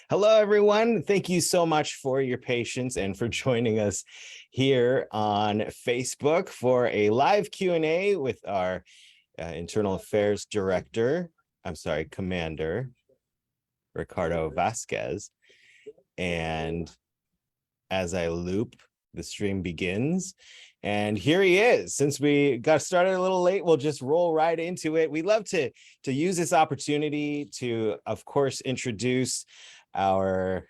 Hello, everyone. Thank you so much for your patience and for joining us here on Facebook for a live Q&A with our Internal Affairs Director, Commander Ricardo Vazquez. And as I loop, the stream begins. And here he is. Since we got started a little late, we'll just roll right into it. We love to use this opportunity to, of course, introduce our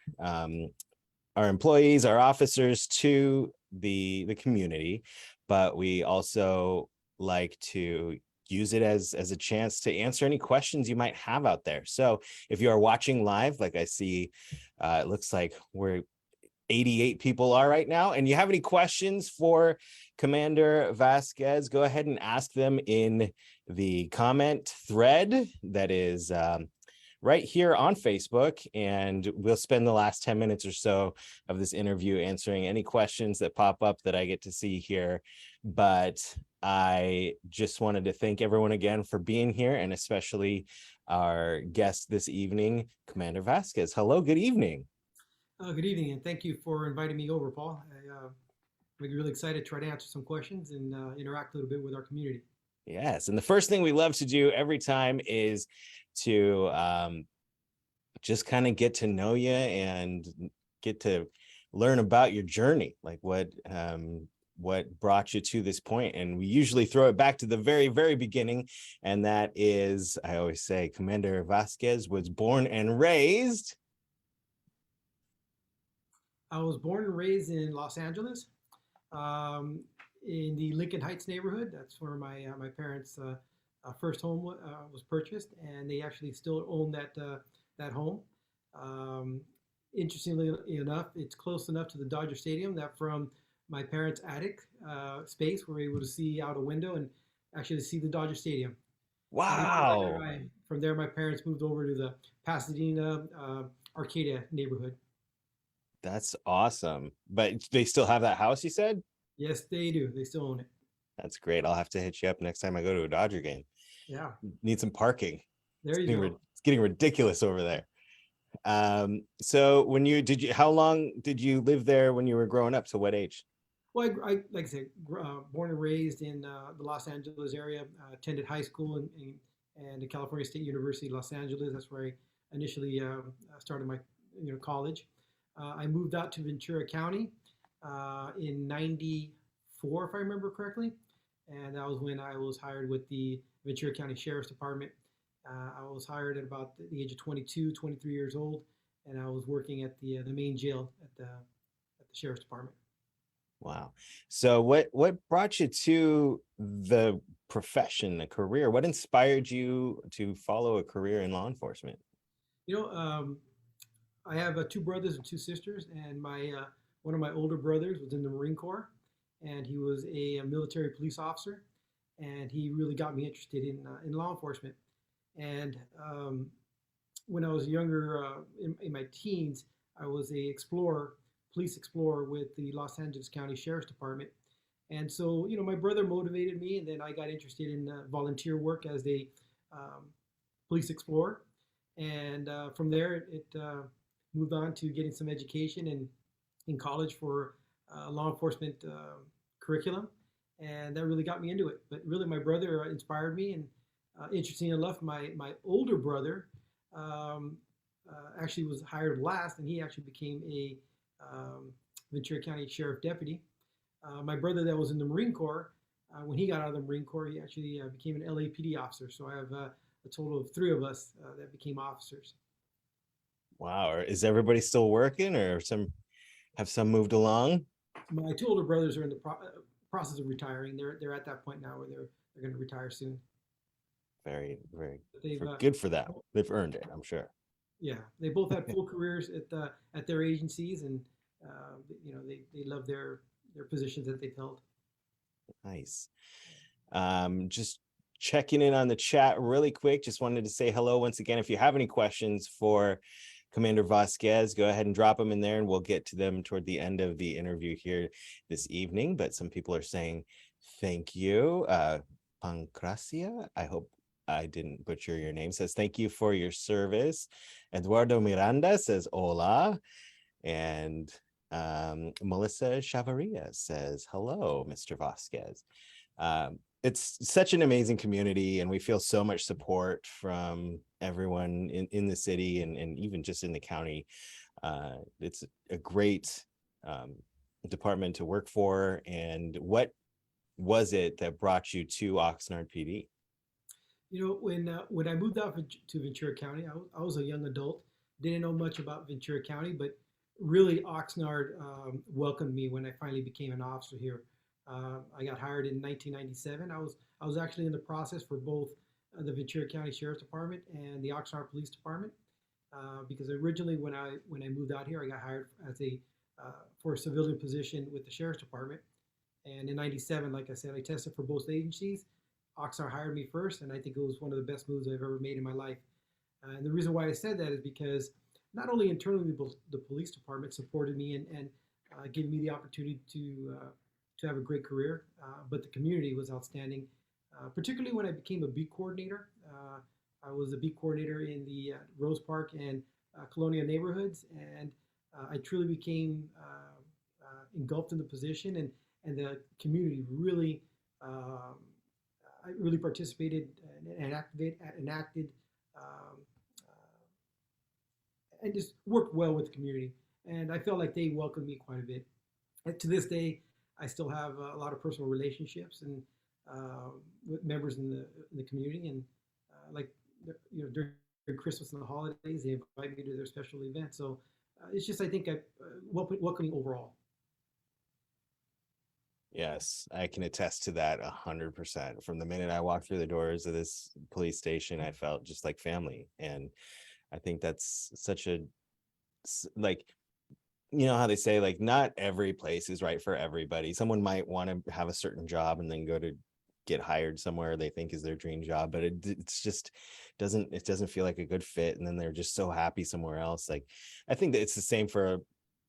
employees, our officers to the community, but we also like to use it as a chance to answer any questions you might have out there. So if you are watching live, like I see, it looks like we're 88 people are right now, and you have any questions for Commander Vazquez, go ahead and ask them in the comment thread that is right here on Facebook, and we'll spend the last 10 minutes or so of this interview answering any questions that pop up that I get to see here. But I just wanted to thank everyone again for being here, and especially our guest this evening, Commander Vazquez. Hello, good evening. Good evening, and thank you for inviting me over, Paul. I'm really excited to try to answer some questions and interact a little bit with our community. Yes, and the first thing we love to do every time is to just kind of get to know you and get to learn about your journey, like what brought you to this point. And we usually throw it back to the very, very beginning, and that is, I always say, Commander Vazquez was born and raised. I was born and raised in Los Angeles, in the Lincoln Heights neighborhood. That's where my parents' first home was purchased, and they actually still own that home. Interestingly enough, it's close enough to the Dodger Stadium that from my parents' attic space, we're able to see out a window and actually see the Dodger Stadium. Wow. From there, my parents moved over to the Pasadena, Arcadia neighborhood. That's awesome. But they still have that house, you said? Yes, they do. They still own it. That's great. I'll have to hit you up next time I go to a Dodger game. Yeah. Need some parking. There you go. It's getting ridiculous over there. So how long did you live there when you were growing up? To what age? Well, I like I said, born and raised in the Los Angeles area. Attended high school and the California State University, Los Angeles. That's where I initially started my college. I moved out to Ventura County in '94, if I remember correctly, and that was when I was hired with the Ventura County Sheriff's Department. I was hired at about the age of 22, 23 years old, and I was working at the main jail at the Sheriff's Department. Wow. So what brought you to the profession, the career? What inspired you to follow a career in law enforcement? I have two brothers and two sisters, and my one of my older brothers was in the Marine Corps, and he was a military police officer, and he really got me interested in law enforcement. And when I was younger, in my teens, I was a police explorer with the Los Angeles County Sheriff's Department. And so, my brother motivated me, and then I got interested in volunteer work as a police explorer. And from there, it moved on to getting some education in college for law enforcement curriculum, and that really got me into it. But really, my brother inspired me, and interesting enough, my older brother actually was hired last, and he actually became a Ventura County Sheriff Deputy. My brother that was in the Marine Corps, when he got out of the Marine Corps, he actually became an LAPD officer. So I have a total of three of us that became officers. Wow. Is everybody still working, or have some moved along? My two older brothers are in the process of retiring. They're at that point now where they're going to retire soon. Very, very good for them. They've earned it, I'm sure. Yeah, they both had full careers at their agencies, and they love their positions that they've held. Nice. Just checking in on the chat really quick. Just wanted to say hello once again. If you have any questions for Commander Vazquez, go ahead and drop them in there, and we'll get to them toward the end of the interview here this evening. But some people are saying thank you. Pancracia, I hope I didn't butcher your name, says thank you for your service. Eduardo Miranda says hola. And Melissa Chavaria says hello, Mr. Vasquez. It's such an amazing community, and we feel so much support from everyone in the city and even just in the county. It's a great department to work for. And what was it that brought you to Oxnard PD? You know, when I moved out to Ventura County, I was a young adult, didn't know much about Ventura County, but really Oxnard welcomed me when I finally became an officer here. I got hired in 1997. I was actually in the process for both the Ventura County Sheriff's Department and the Oxnard Police Department, because originally when I moved out here, I got hired as a for a civilian position with the Sheriff's Department. And in '97, like I said, I tested for both agencies. Oxnard hired me first, and I think it was one of the best moves I've ever made in my life. And the reason why I said that is because not only internally the police department supported me and gave me the opportunity to have a great career, but the community was outstanding. Particularly when I became a beat coordinator. I was a beat coordinator in the Rose Park and Colonial neighborhoods, and I truly became engulfed in the position, and the community really I really participated and acted um, and just worked well with the community. And I felt like they welcomed me quite a bit. And to this day, I still have a lot of personal relationships and with members in the community. And like during Christmas and the holidays, they invite me to their special events. So it's just I think I welcoming overall. Yes, I can attest to that 100%. From the minute I walked through the doors of this police station, I felt just like family. And I think that's such a like, you know how they say like not every place is right for everybody. Someone might want to have a certain job and then go to get hired somewhere they think is their dream job, but it's just doesn't feel like a good fit, and then they're just so happy somewhere else. Like I think that it's the same for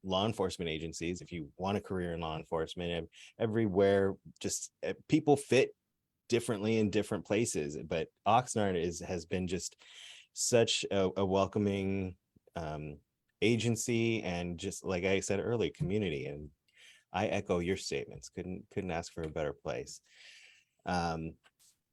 law enforcement agencies. If you want a career in law enforcement, everywhere just people fit differently in different places, but Oxnard has been just such a welcoming agency, and just like I said earlier, community. And I echo your statements. Couldn't ask for a better place. um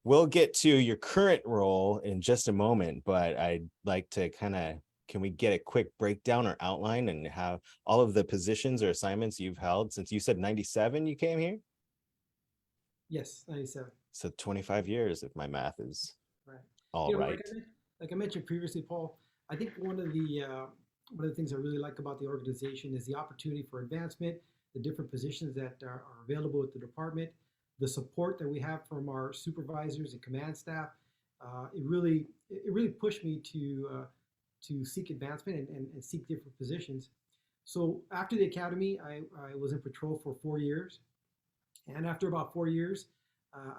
we'll get to your current role in just a moment, but I'd like to kind of, can we get a quick breakdown or outline and have all of the positions or assignments you've held since you said 97 you came here? Yes, '97. So 25 years, if my math is Right. all You know, right. like I mentioned previously, Paul, I think one of the things I really like about the organization is the opportunity for advancement, the different positions that are available at the department, the support that we have from our supervisors and command staff. It really pushed me to seek advancement and seek different positions. So after the academy, I was in patrol for 4 years, and after about 4 years,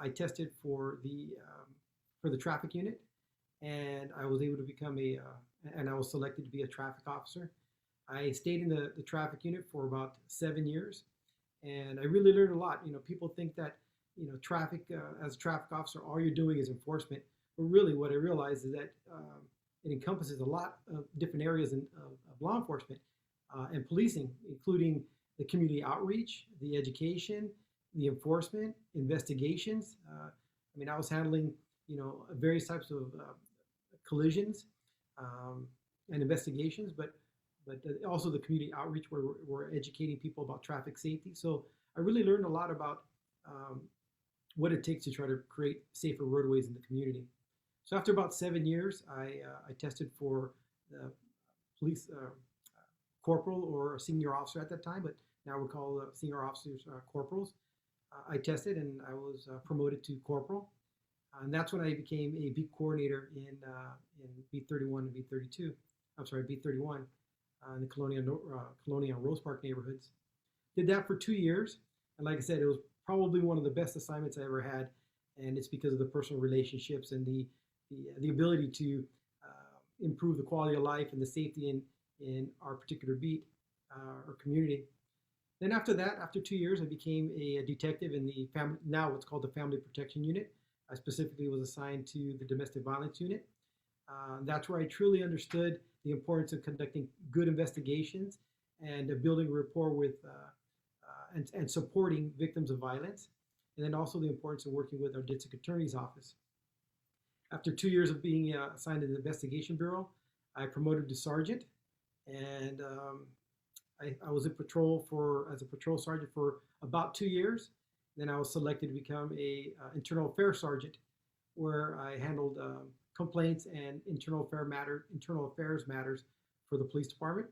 I tested for the traffic unit, and I was able to become and I was selected to be a traffic officer. I stayed in the traffic unit for about 7 years, and I really learned a lot. You know, people think that traffic as a traffic officer, all you're doing is enforcement, but really, what I realized is that it encompasses a lot of different areas of law enforcement and policing, including the community outreach, the education, the enforcement, investigations. I mean, I was handling various types of collisions and investigations, but also the community outreach where we're educating people about traffic safety. So I really learned a lot about um, what it takes to try to create safer roadways in the community. So after about 7 years, I tested for the police corporal or a senior officer at that time, but now we're called senior officers corporals. I tested and I was promoted to corporal, and that's when I became a beat coordinator in beat 31 and beat 32. I'm sorry, beat 31 in the Colonial and Rose Park neighborhoods. Did that for 2 years, and like I said, it was probably one of the best assignments I ever had, and it's because of the personal relationships and the ability to improve the quality of life and the safety in our particular beat or community. Then after that, after 2 years, I became a detective in the family, now what's called the Family Protection Unit. I specifically was assigned to the domestic violence unit. That's where I truly understood the importance of conducting good investigations and building rapport with and supporting victims of violence, and then also the importance of working with our district attorney's office. After 2 years of being assigned to the investigation bureau, I promoted to sergeant, and I was in patrol as a patrol sergeant for about 2 years. Then I was selected to become a internal affairs sergeant, where I handled complaints and internal affairs matters for the police department.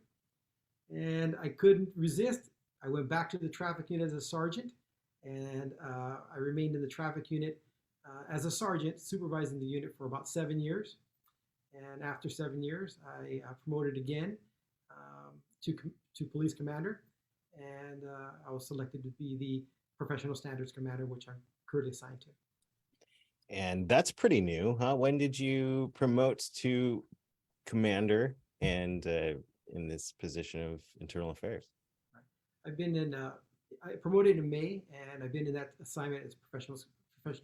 And I couldn't resist. I went back to the traffic unit as a sergeant, and I remained in the traffic unit as a sergeant, supervising the unit for about 7 years. And after 7 years, I promoted again to police commander, and I was selected to be the professional standards commander, which I'm currently assigned to. And that's pretty new, huh? When did you promote to commander and in this position of internal affairs? I've been in, I promoted in May, and I've been in that assignment as professional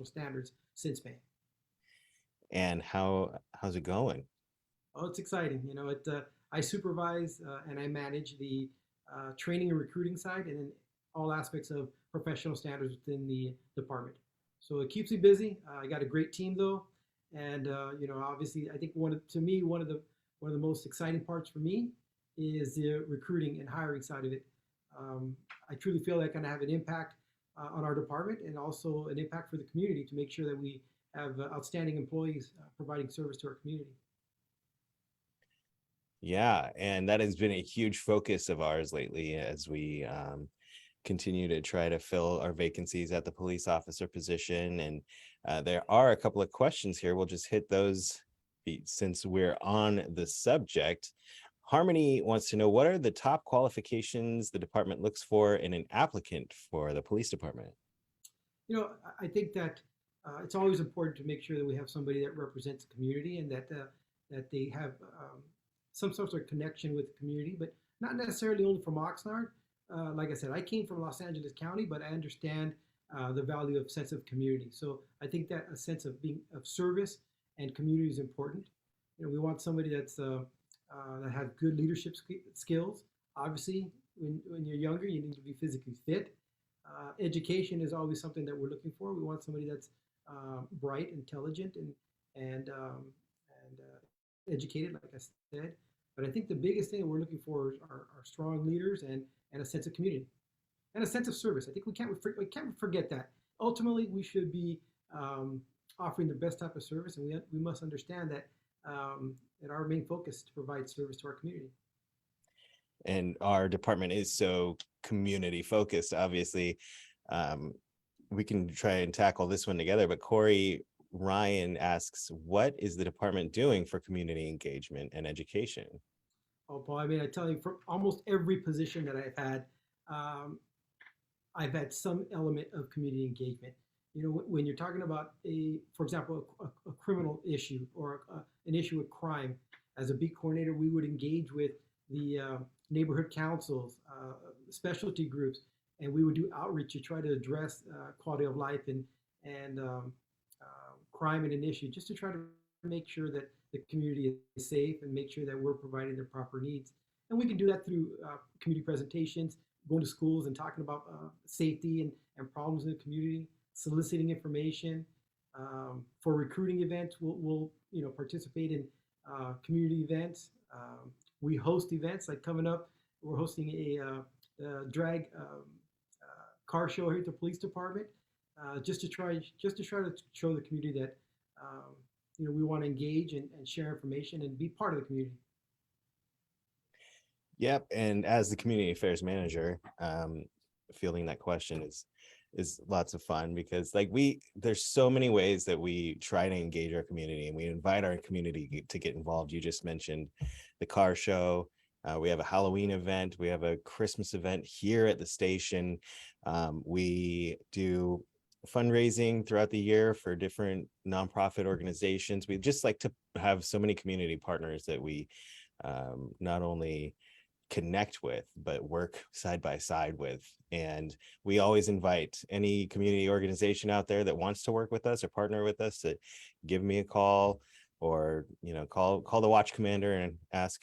standards since May. And how's it going? Oh, it's exciting. I supervise and I manage the training and recruiting side, and then all aspects of professional standards within the department. So it keeps me busy. I got a great team though, and obviously, I think one of the most exciting parts for me is the recruiting and hiring side of it. I truly feel like I can have an impact on our department, and also an impact for the community, to make sure that we have outstanding employees providing service to our community. Yeah, and that has been a huge focus of ours lately as we continue to try to fill our vacancies at the police officer position. And there are a couple of questions here. We'll just hit those since we're on the subject. Harmony wants to know, what are the top qualifications the department looks for in an applicant for the police department? I think that it's always important to make sure that we have somebody that represents the community, and that they have some sort of connection with the community, but not necessarily only from Oxnard. Like I said, I came from Los Angeles County, but I understand the value of sense of community. So I think that a sense of service and community is important. We want somebody that has good leadership skills. Obviously, when you're younger, you need to be physically fit. Education is always something that we're looking for. We want somebody that's bright, intelligent, and educated, like I said. But I think the biggest thing that we're looking for are strong leaders and a sense of community and a sense of service. I think we can't forget that. Ultimately, we should be offering the best type of service, and we must understand that that our main focus is to provide service to our community. And our department is so community focused. Obviously, we can try and tackle this one together, but Corey Ryan asks, what is the department doing for community engagement and education? Oh, Paul, I tell you, for almost every position that I've had some element of community engagement. When you're talking about for example, a criminal issue, or an issue of crime, as a beat coordinator, we would engage with the neighborhood councils, specialty groups, and we would do outreach to try to address quality of life and crime and an issue, just to try to make sure that the community is safe and make sure that we're providing their proper needs. And we can do that through community presentations, going to schools and talking about safety and problems in the community, soliciting information. For recruiting events, we'll participate in community events. We host events, like coming up, we're hosting a drag car show here at the police department, just to try to show the community that we want to engage and share information and be part of the community. Yep. And as the community affairs manager, fielding that question is lots of fun, because there's so many ways that we try to engage our community, and we invite our community to get involved. You just mentioned the car show. We have a Halloween event. We have a Christmas event here at the station. We do fundraising throughout the year for different nonprofit organizations. We just like to have so many community partners that we not only connect with, but work side by side with. And we always invite any community organization out there that wants to work with us or partner with us to give me a call, or call the watch commander and ask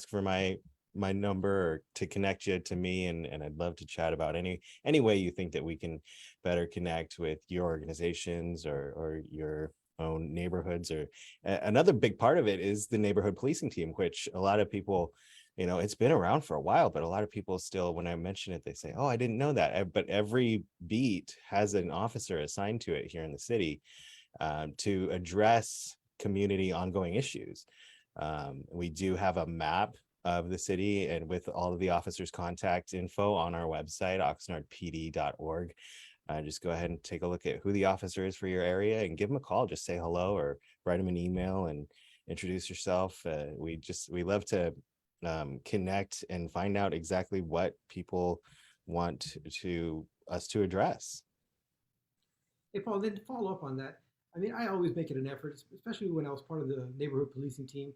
for my number, or to connect you to me, and I'd love to chat about any way you think that we can better connect with your organizations or your own neighborhoods. Or another big part of it is the neighborhood policing team, which a lot of people, it's been around for a while, but a lot of people still, when I mention it, they say, oh, I didn't know that. But every beat has an officer assigned to it here in the city, to address community ongoing issues. We do have a map of the city, and with all of the officers' contact info on our website, oxnardpd.org. Just go ahead and take a look at who the officer is for your area and give them a call. Just say hello or write them an email and introduce yourself. We love to connect and find out exactly what people want us to address. Hey, Paul, then to follow up on that, I mean, I always make it an effort, especially when I was part of the neighborhood policing team.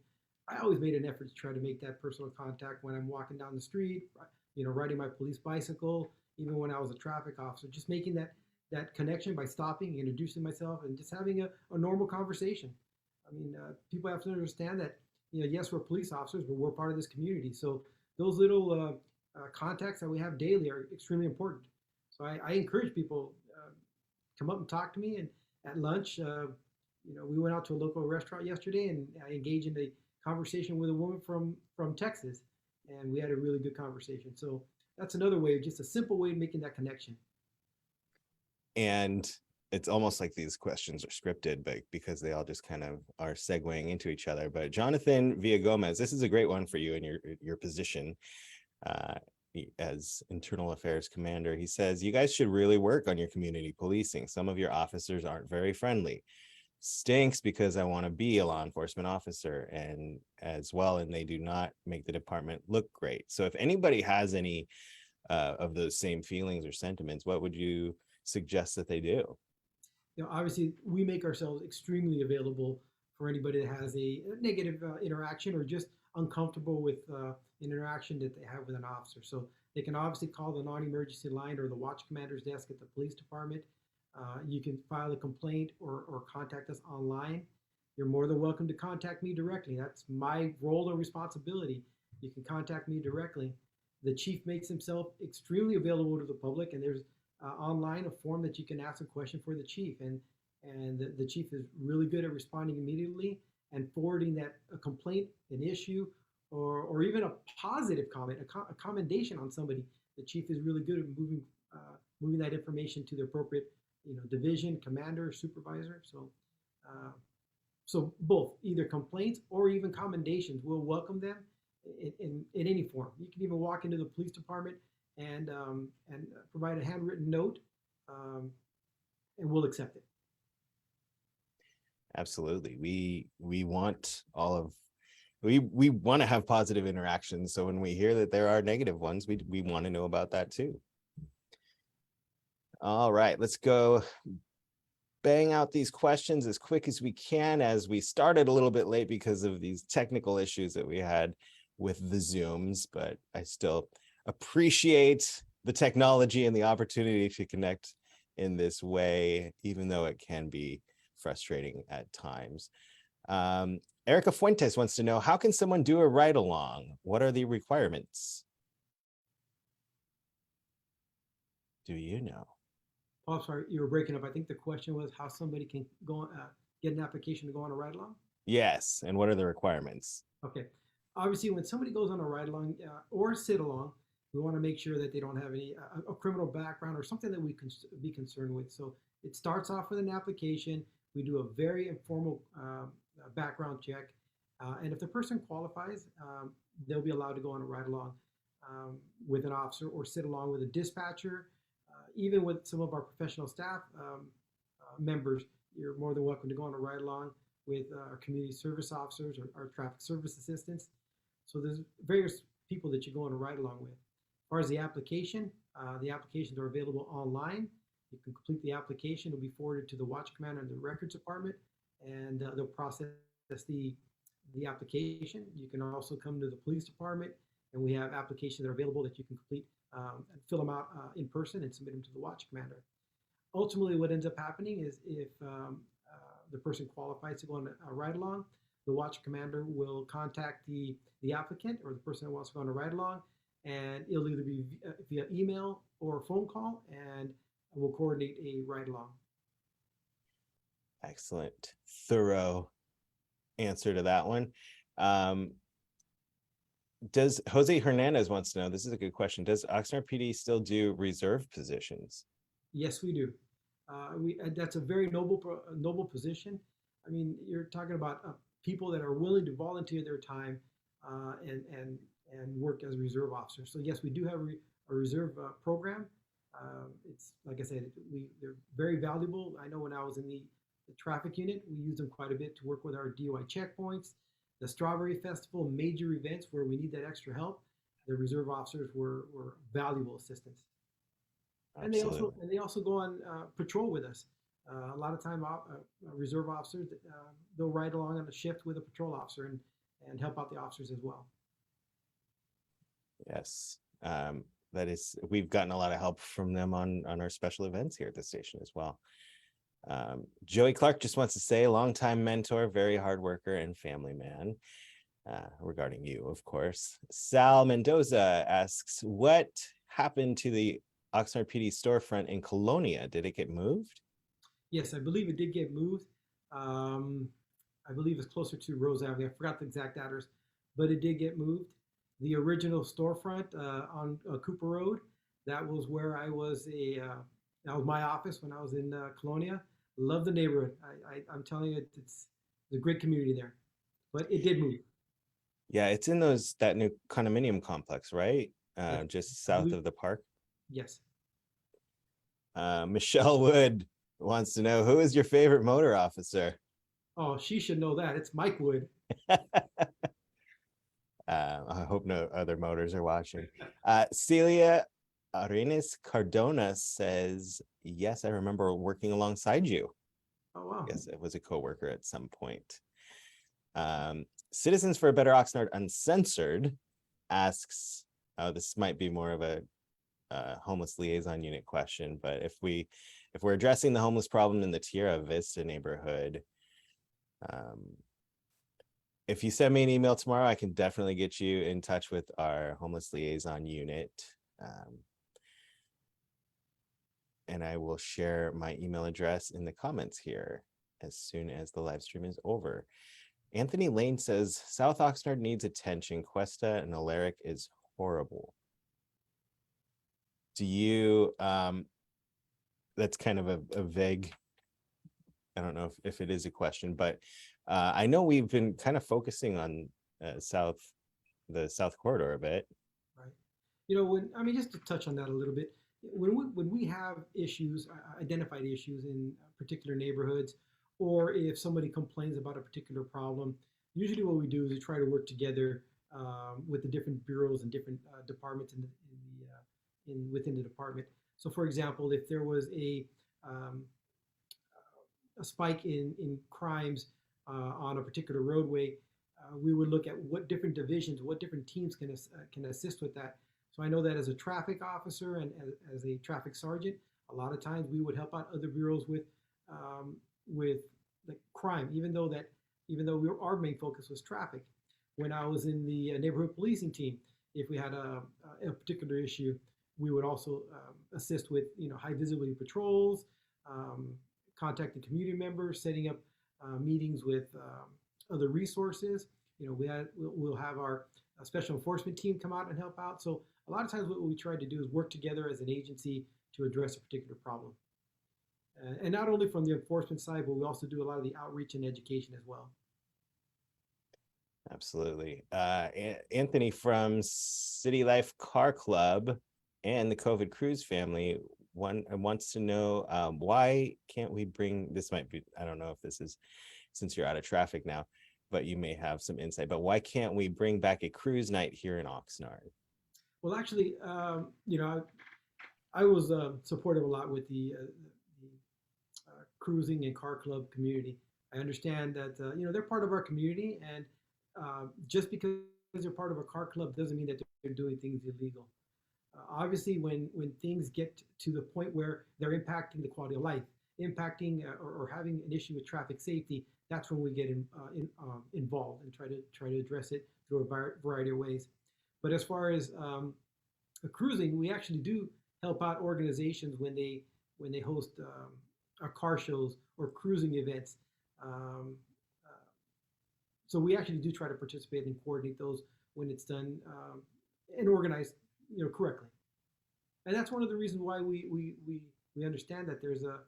I always made an effort to try to make that personal contact when I'm walking down the street, riding my police bicycle, even when I was a traffic officer, just making that connection by stopping, introducing myself, and just having a normal conversation. I mean, people have to understand that, yes, we're police officers, but we're part of this community. So those little contacts that we have daily are extremely important. So I encourage people, come up and talk to me. And at lunch, we went out to a local restaurant yesterday, and I engaged in a conversation with a woman from Texas, and we had a really good conversation. So that's another way, just a simple way of making that connection. And it's almost like these questions are scripted, but because they all just kind of are segueing into each other. But Jonathan Villagomez, this is a great one for you in your position as internal affairs commander. He says, you guys should really work on your community policing. Some of your officers aren't very friendly. Stinks, because I want to be a law enforcement officer and as well, and they do not make the department look great. So if anybody has any of those same feelings or sentiments, what would you suggest that they do? Obviously, we make ourselves extremely available for anybody that has a negative interaction or just uncomfortable with an interaction that they have with an officer. So they can obviously call the non-emergency line or the watch commander's desk at the police department. You can file a complaint or contact us online. You're more than welcome to contact me directly. That's my role and responsibility. You can contact me directly. The chief makes himself extremely available to the public, and there's online a form that you can ask a question for the chief, and the chief is really good at responding immediately and forwarding that a complaint, an issue, or even a positive comment, a commendation on somebody. The chief is really good at moving that information to the appropriate division, commander, supervisor. So both, either complaints or even commendations, we'll welcome them in any form. You can even walk into the police department and provide a handwritten note, and we'll accept it. Absolutely. We want we want to have positive interactions. So when we hear that there are negative ones, we want to know about that too. All right, let's go bang out these questions as quick as we can, as we started a little bit late because of these technical issues that we had with the Zooms, but I still appreciate the technology and the opportunity to connect in this way, even though it can be frustrating at times. Erica Fuentes wants to know, how can someone do a ride along? What are the requirements? Do you know? Oh, sorry, you were breaking up. I think the question was how somebody can go get an application to go on a ride along. Yes, and what are the requirements? Okay, obviously, when somebody goes on a ride along or sit along, we want to make sure that they don't have any a criminal background or something that we can be concerned with. So it starts off with an application. We do a very informal background check, and if the person qualifies, they'll be allowed to go on a ride along with an officer or sit along with a dispatcher. Even with some of our professional staff members, you're more than welcome to go on a ride along with our community service officers or our traffic service assistants. So there's various people that you go on a ride along with. As far as the applications are available online. You can complete the application. It'll be forwarded to the watch commander and the records department, and they'll process the application. You can also come to the police department and we have applications that are available that you can complete and fill them out in person and submit them to the watch commander. Ultimately, what ends up happening is if the person qualifies to go on a ride along, the watch commander will contact the applicant or the person that wants to go on a ride along, and it'll either be via email or phone call, and we'll coordinate a ride along. Excellent, thorough answer to that one. Does Jose Hernandez wants to know, this is a good question, does Oxnard PD still do reserve positions? Yes, we do. That's a very noble position. I mean, you're talking about people that are willing to volunteer their time and work as reserve officers. So yes, we do have a reserve program. It's like I said, they're very valuable. I know when I was in the traffic unit, we used them quite a bit to work with our DUI checkpoints, the Strawberry Festival, major events where we need that extra help. The reserve officers were valuable assistance. Absolutely. And they also go on patrol with us. A lot of time, reserve officers they'll ride along on a shift with a patrol officer and help out the officers as well. Yes, that is, we've gotten a lot of help from them on our special events here at the station as well. Joey Clark just wants to say, longtime mentor, very hard worker, and family man. Regarding you, of course. Sal Mendoza asks, what happened to the Oxnard PD storefront in Colonia? Did it get moved? Yes, I believe it did get moved. I believe it's closer to Rose Avenue. I forgot the exact address, but it did get moved. The original storefront on Cooper Road, that was where I was that was my office when I was in Colonia. Love the neighborhood. I'm telling you, it's a great community there, but it did move. Yeah, it's in that new condominium complex, right? Yeah, Just south of the park. yes. Michelle Wood wants to know, who is your favorite motor officer? Oh, she should know that. It's Mike Wood. I hope no other motors are watching. Celia Arenas Cardona says, yes, I remember working alongside you. Oh, wow. Yes, it was a coworker at some point. Citizens for a Better Oxnard Uncensored asks, this might be more of a homeless liaison unit question, but if we're addressing the homeless problem in the Tierra Vista neighborhood, if you send me an email tomorrow, I can definitely get you in touch with our homeless liaison unit. And I will share my email address in the comments here as soon as the live stream is over. Anthony Lane says, South Oxnard needs attention. Cuesta and Alaric is horrible. Do you, that's kind of a vague, I don't know if it is a question, but I know we've been kind of focusing on the South Corridor a bit. Right. Just to touch on that a little bit, when we have issues, identified issues in particular neighborhoods, or if somebody complains about a particular problem, usually what we do is we try to work together with the different bureaus and different departments within the department. So, for example, if there was a spike in crimes on a particular roadway, we would look at what different divisions, what different teams can assist with that. So I know that as a traffic officer and as a traffic sergeant, a lot of times we would help out other bureaus with the crime, even though our main focus was traffic. When I was in the neighborhood policing team, if we had a particular issue, we would also assist with high visibility patrols, contacting community members, setting up meetings with other resources. We'll have our special enforcement team come out and help out. So a lot of times what we try to do is work together as an agency to address a particular problem. And not only from the enforcement side, but we also do a lot of the outreach and education as well. Absolutely. Anthony from City Life Car Club and the COVID Cruise family wants to know, why can't we bring, this might be, I don't know if this is, since you're out of traffic now, but you may have some insight, but why can't we bring back a cruise night here in Oxnard? Well, actually, I was supportive a lot with the cruising and car club community. I understand that they're part of our community, and just because they're part of a car club doesn't mean that they're doing things illegal. Obviously, when things get to the point where they're impacting the quality of life, impacting or having an issue with traffic safety, that's when we get involved and try to address it through a variety of ways. But as far as cruising, we actually do help out organizations when they host car shows or cruising events. Um, uh, so we actually do try to participate and coordinate those when it's done and organized, correctly. And that's one of the reasons why we understand that there's a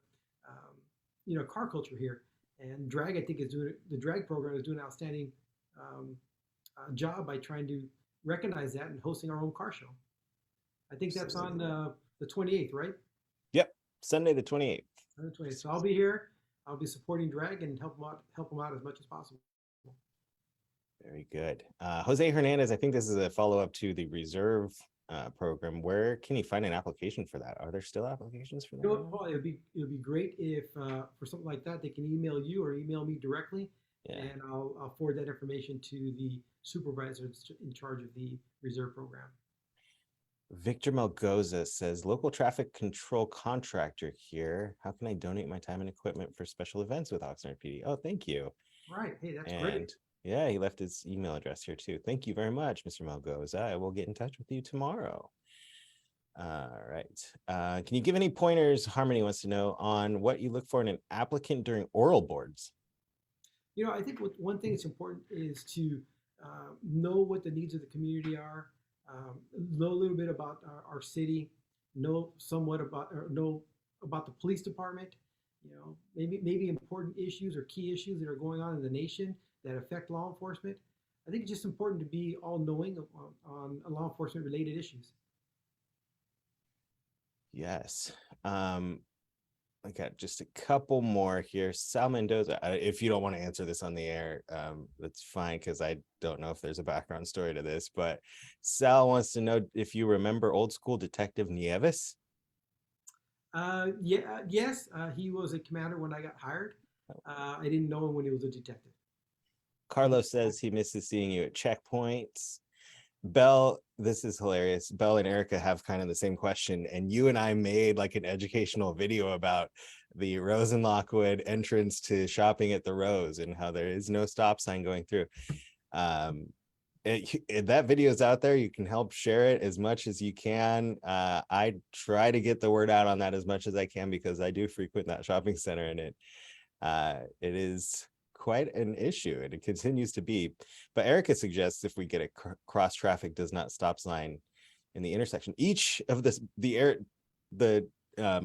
car culture here. And drag, I think, is doing the drag program is doing an outstanding um, job by trying to recognize that and hosting our own car show. I think that's on the 28th, right? Yep, Sunday the 28th. On the 28th. So I'll be here. I'll be supporting drag and help them out as much as possible. Very good. Jose Hernandez, I think this is a follow-up to the reserve program. Where can you find an application for that? Are there still applications for that? Paul, it would be great if for something like that they can email you or email me directly, Yeah. and I'll forward that information to the supervisor in charge of the reserve program. Victor Melgoza says, local traffic control contractor here. How can I donate my time and equipment for special events with Oxnard PD? Oh, thank you. Right. Hey, that's And great. yeah, he left his email address here too. Thank you very much, Mr. Melgoza. I will get in touch with you tomorrow. All right. Can you give any pointers, Harmony wants to know, on what you look for in an applicant during oral boards? I think one thing that's important is to know what the needs of the community are, know a little bit about our city, know about the police department, maybe important issues or key issues that are going on in the nation that affect law enforcement. I think it's just important to be all knowing on law enforcement related issues. Yes. I got just a couple more here. Sal Mendoza, if you don't want to answer this on the air, that's fine, because I don't know if there's a background story to this, but Sal wants to know if you remember old school Detective Nieves. Yeah, yes, he was a commander when I got hired. I didn't know him when he was a detective. Carlos says he misses seeing you at checkpoints. Belle, this is hilarious. Belle and Erica have kind of the same question, and you and I made like an educational video about the Rose and Lockwood entrance to shopping at the Rose and how there is no stop sign going through. That video is out there. You can help share it as much as you can. I try to get the word out on that as much as I can, because I do frequent that shopping center, and it is quite an issue, and it continues to be. But Erica suggests if we get a cross traffic does not stop sign in the intersection, each of the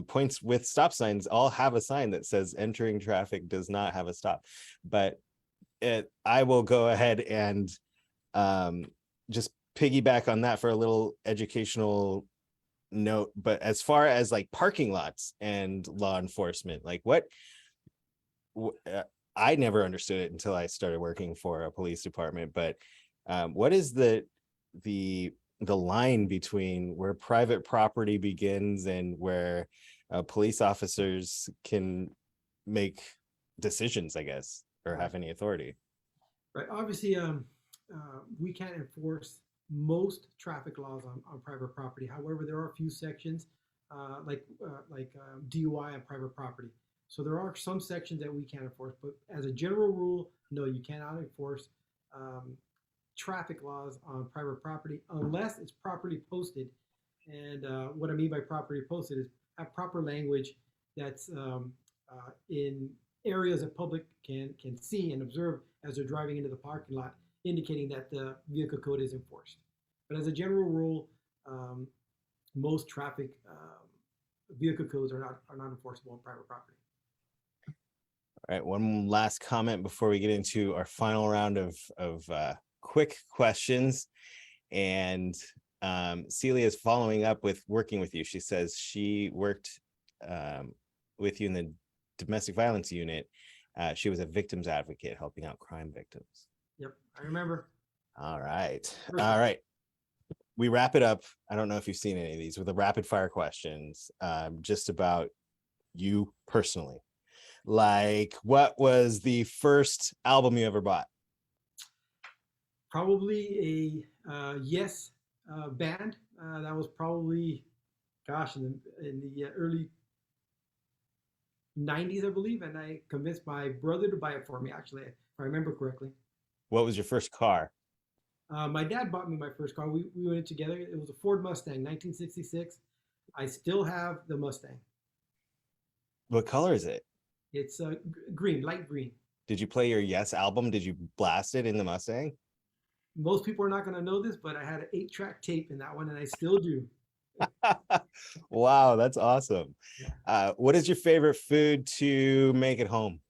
points with stop signs all have a sign that says entering traffic does not have a stop. But I will go ahead and just piggyback on that for a little educational note. But as far as like parking lots and law enforcement, like what I never understood it until I started working for a police department, but what is the line between where private property begins and where police officers can make decisions, I guess, or have any authority? Right. Obviously, we can't enforce most traffic laws on private property. However, there are a few sections like DUI on private property. So there are some sections that we can enforce, but as a general rule, no, you cannot enforce traffic laws on private property unless it's properly posted. And what I mean by properly posted is have proper language that's in areas that public can see and observe as they're driving into the parking lot, indicating that the vehicle code is enforced. But as a general rule, most traffic vehicle codes are not enforceable on private property. All right, one last comment before we get into our final round of quick questions. And Celia is following up with working with you. She says she worked with you in the domestic violence unit. She was a victims advocate helping out crime victims. Yep, I remember. All right. All right. We wrap it up. I don't know if you've seen any of these with the rapid fire questions, just about you personally. Like, what was the first album you ever bought? Probably a Yes band. That was probably, gosh, in the early 90s, I believe, and I convinced my brother to buy it for me. Actually, if I remember correctly. What was your first car? My dad bought me my first car. We went in together. It was a Ford Mustang, 1966. I still have the Mustang. What color is it? It's green, light green. Did you play your Yes album? Did you blast it in the Mustang? Most people are not going to know this, but I had an 8-track tape in that one, and I still do. Wow, that's awesome. Yeah. What is your favorite food to make at home?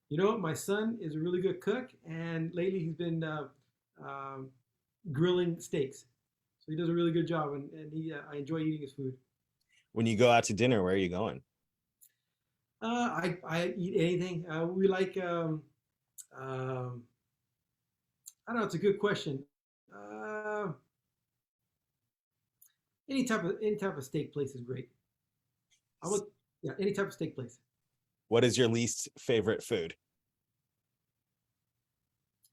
You know, my son is a really good cook, and lately he's been um, grilling steaks. So he does a really good job, and I enjoy eating his food. When you go out to dinner, where are you going? I eat anything. We like um, I don't know. It's a good question. Uh, any type of steak place is great. I would Yeah, any type of steak place. What is your least favorite food?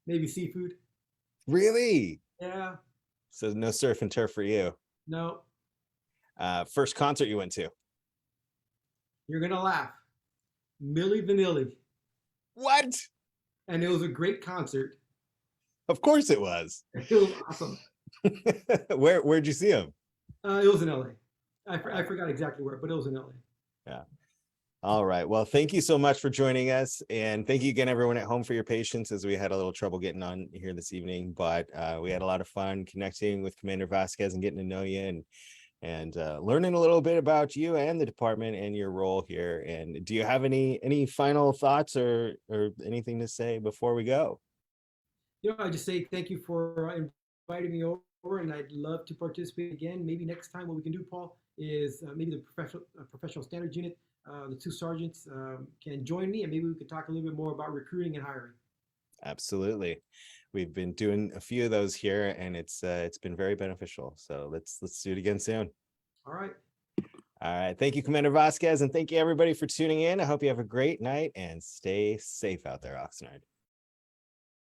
Maybe seafood. Really? Yeah. So no surf and turf for you. No, First concert you went to? you're gonna laugh. Milli Vanilli, What? and it was a great concert. Of course it was. It was awesome. Where'd you see him? It was in LA. I forgot exactly where, but it was in LA. Yeah. All right. Well, thank you so much for joining us. And thank you again, everyone at home, for your patience as we had a little trouble getting on here this evening. But we had a lot of fun connecting with Commander Vasquez and getting to know you and learning a little bit about you and the department and your role here. And do you have any final thoughts or anything to say before we go? I just say thank you for inviting me over, and I'd love to participate again. Maybe next time what we can do, Paul, is maybe the professional standards unit, the two sergeants can join me, and maybe we could talk a little bit more about recruiting and hiring. Absolutely. We've been doing a few of those here, and it's been very beneficial. So let's do it again soon. All right. All right. Thank you, Commander Vasquez, and thank you everybody for tuning in. I hope you have a great night and stay safe out there, Oxnard.